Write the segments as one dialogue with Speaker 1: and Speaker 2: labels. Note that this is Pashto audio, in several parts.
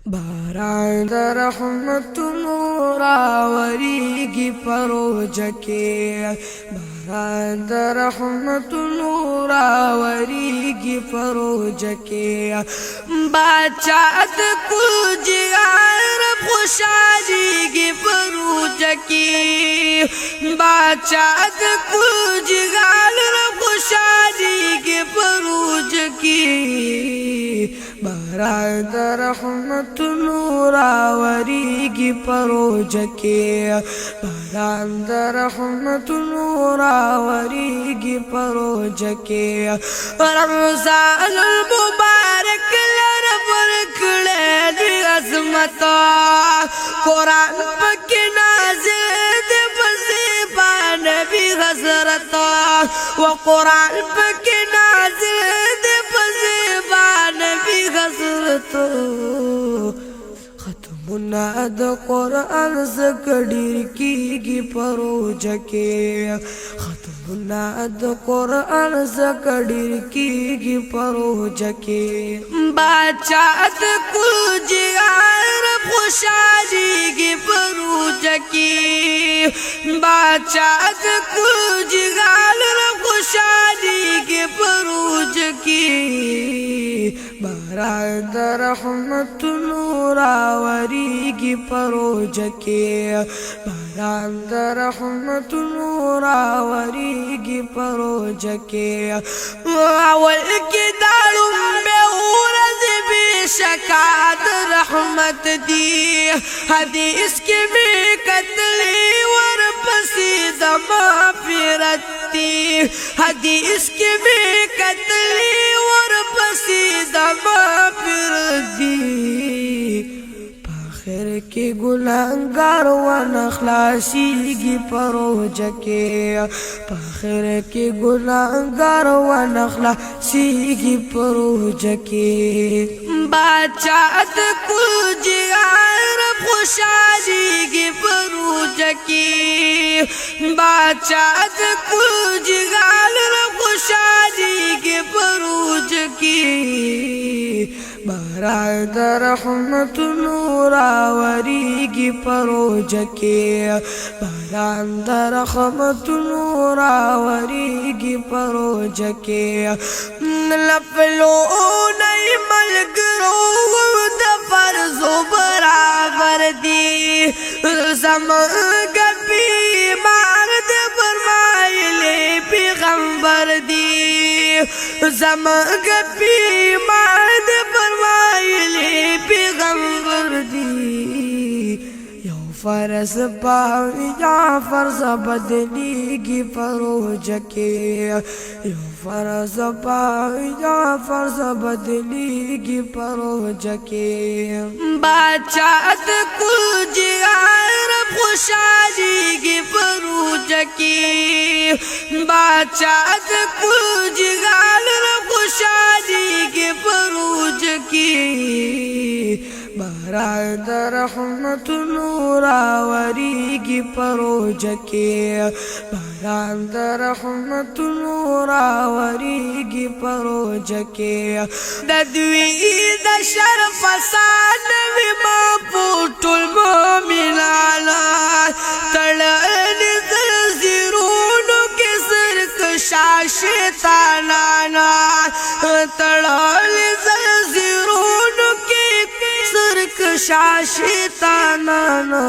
Speaker 1: باران د رحمتونو راوریږي پروژه کې باران د رحمتونو راوریږي پروژه کې باچا د کوجیار خوشاليږي پروژه کې باچا د کوجیار خوشاليږي پروژه کې باران د رحمتونو راوریږي پروژه کې باران د رحمتونو راوریږي پروژه کې رمضان المبارک لرب ورکړې د عظمت قرآن پکې نازل دی په نبی حضرت و قرآن پکې نازل دی په نبی حضرت ختمنا د قرآن زکړی کیږي پروژه کې ختمنا د قرآن زکړی کیږي پروژه کې باچا د کوجیار خوشاليږي پروژه کې باچا د کوجیار خوشاليږي پروژه کې باران د رحمتونو راوریږي پروژه کې باران د رحمتونو راوریږي پروژه کې اول کې داړم به ورځ به شکا د رحمت دی حدیث کې به کتلې ورپسې د مغفرت دی حدیث کې به کتلې ورپسې د مغفرت دی آخر کې ګناهګار ونه خلاصيږي پروژه کې آخر کې ګناهګار ونه خلاصيږي پروژه کې باچا د کوجیار خوشاليږي پروژه کې باچا د کوجیار خوشاليږي پروژه کې باران د رحمتونو راوریږي پروژه کې باران د رحمتونو راوریږي پروژه کې لپلو نه ملګرو د فرضو برابر دي زمونږ بیمار د فرمایلی پیغمبر دي زمونږ بیمار د فرمایلی پیغمبر دی یو فرض پاوی جعفر زبدلیږي پروژه کې یو فرض پاوی جعفر زبدلیږي پروژه کې باچا د کوجیار خوشاليږي پروژه کې باچا د کوجیار خوشاليږي پروژه کې باران د رحمتونو راوریږي پروژه کې باران د رحمتونو راوریږي پروژه کې د دوی د شر فساد وي ما پټول مومنانا تړلې زنځیرونو کې سرکشا شیطانانا تړلې زنځیرونو کې سرکشا شیطانانا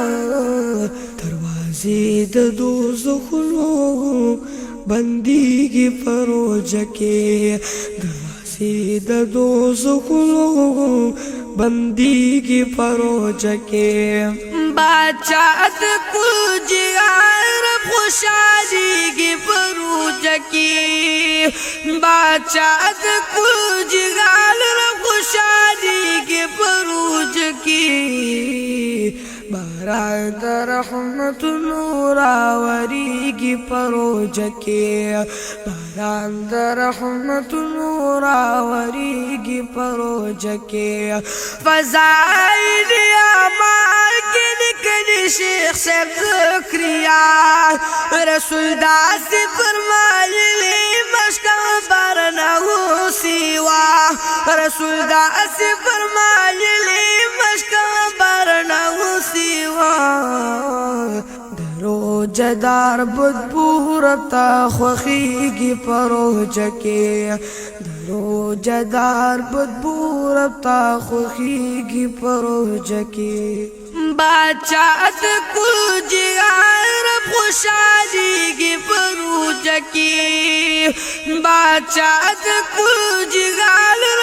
Speaker 1: دروازې د دوزخونو بنديږي پروژه کې دروازې د دوزخونو بنديږي پروژه کې باچا د کوجیار خوشاليږي پروژه کې باچا د کوجیار خوشاليږي پروژه کې باران د رحمتونو راوریږي پروژه کې باران د رحمتونو راوریږي پروژه کې فضائل اعمال کې لیکلي شیخ صاحب ذکریا رسول داسې فرمایلی مشکل بر نه سیوا رسول داسې فرمایلی مشکل روجدار بدبو ربتا خوخیگی پروجه کې روجدار بدبو ربتا خوخیگی پروجه کې بادشاہت کل جگہ رب خوشحالی کی پروجه کې بادشاہت کل جگہ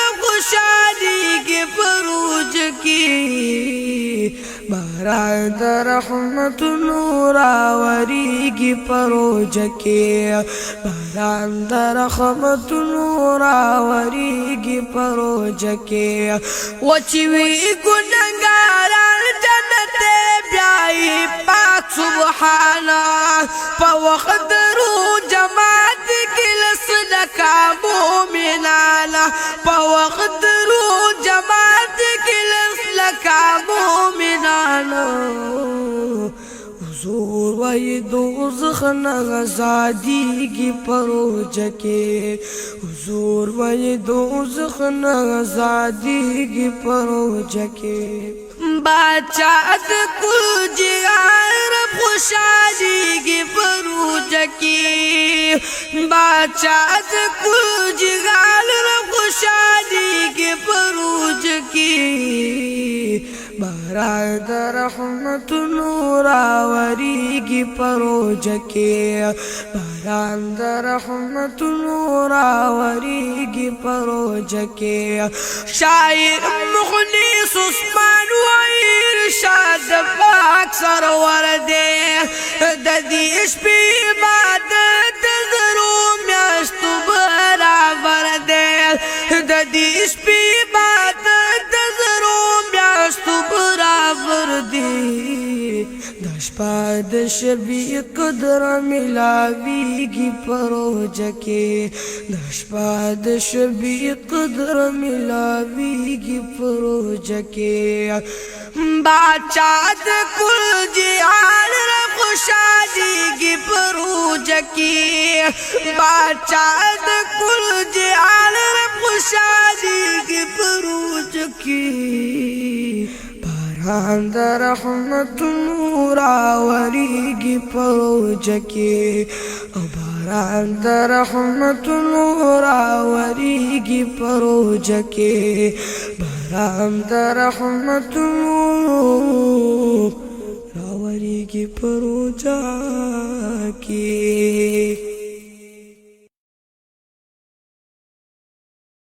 Speaker 1: رب خوشحالی کی پروجه کې باران در رحمت نورا وریگی پروجه کې باران در رحمت نورا وریگی پروجه کې وچوي ګناګاران جنت بیاي پاک سبحانا په وخت رو جماعت کې لسلکا مومنانا په وخت رو جماعت کې لسلکا مومنانا حضور وای دوزخ نغزادی کی پروجه کې حضور وای دوزخ نغزادی کی پروجه کې بادشاہت کل جگہ رب خوشحالی کی پروجه کې بادشاہت کل جگہ رب خوشحالی کی پروجه کې باران در رحمت نورا وریگی پروجه کې باران در رحمت نورا وریگی پروجه کې شاعر مخلص عثمان وای ارشاد پاک سرور دے ددی شپې عبادت زرو میاشتو برابر دے ددی شپې عبادت زرو میاشتو برابر دی دشپا د شبی قدر ملاویگی پروجه کې دشپا د شبی قدر ملاویگی پروجه کې بادشاہت کل جہان رب خوشحالی پروجه کې بادشاہت کل جہان رب خوشحالی پروجه کې باران در رحمت نورا وریگی پروجه کې باران در رحمت نورا وریگی پروجه کې باران در رحمت نورا وریگی پروجه کې